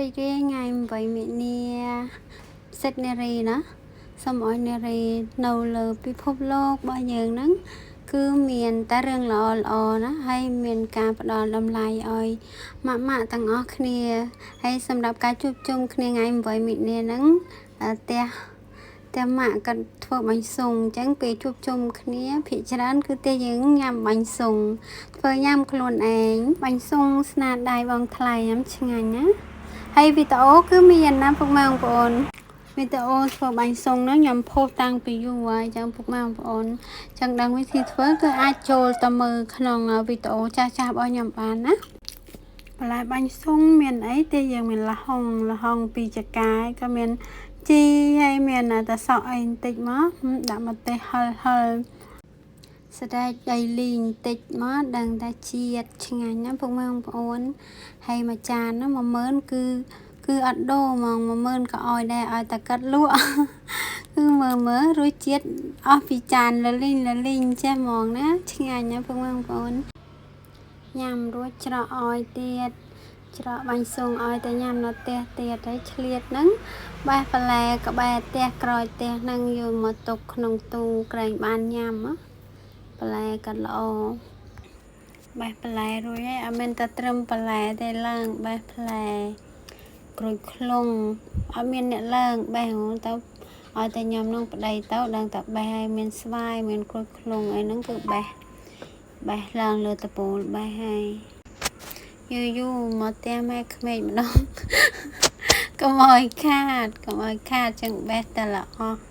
រីករាយថ្ងៃ8មិនិនាសិទ្ធិនារីណាសូមឲ្យនារីនៅលើពិភពលោករបស់យើងហ្នឹងគឺមានតែរឿងល្អណាហើយមានការផ្ដល់តម្លៃឲ្យម៉ាក់ទាំងអស់គ្នាហើយសម្រាប់ការជួបជុំគ្នាថ្ងៃ8មិនិនាហ្នឹងតែម៉ាក់ក៏ធ្វើបាញ់សុងអញ្ចឹងពេលជួបជុំគ្នាភាគច្រើនគឺតែយើងញ៉ាំបាញ់សុងធ្វើញ៉ាំខ្លួនឯងបាញ់សុងស្នាដៃបងថ្លៃញ៉ាំឆ្ងាញ់ណាហើយវីដេអូគឺមានណាពុកម៉ែបងប្អូនវីដេអូធ្វើបាញ់សុងហ្នឹងខ្ញុំផុសតាំងពីយូរហើយចឹងពុកម៉ែបងប្អូនចឹងដឹងវិធីធ្វើគឺអាចចូលទៅមើលក្នុងវីដេអូចាស់របស់ខ្ញុំបានណាបន្លែបាញ់សុងមានអីទេយើងមានល្ហុងពីចកាយក៏មានជីហើយមានតែសក់អីបន្តិចមកដាក់ម្ទេសហិលស្ដែកដីលីងបន្តិចមកដឹងតែជាតិឆ្ងាញ់ណាពុកម៉ែបងប្អូនហើយមួយចានហ្នឹង10000គឺអត់ដូរហ្មង10000ក៏ឲ្យដែរឲ្យតែកាត់លក់គឺមើលរសជាតិអស់ពីចានលលីងចេះហ្មងណាឆ្ងាញ់ណាពុកម៉ែបងប្អូនញ៉ាំរួចច្រកឲ្យទៀតច្រកបាញ់សុងឲ្យតែញ៉ាំនៅផ្ទះទៀតហើយឆ្លៀតហ្នឹងបេះបន្លែក្បែរផ្ទះក្រោយផ្ទះហ្នឹងយកមកទុកក្នុងទូក្រែងបានញ៉ាំបន្លែក៏ល្អបេះបន្លែរួចហើយអត់មែនតែត្រឹមបន្លែទេឡើងបេះផ្លែក្រូចឃ្លុងអត់មានអ្នកឡើងបេះទៅឲ្យតែញ៉ាំក្នុងប្តីទៅដឹងតែបេះហើយមានស្វាយមានក្រូចឃ្លុងអីហ្នឹងគឺបេះឡើងលើតពូលបេះហើយយូរមកផ្ទះម៉ែក្មេកម្ដងកុំឲ្យខាតចឹងបេះតែល្អ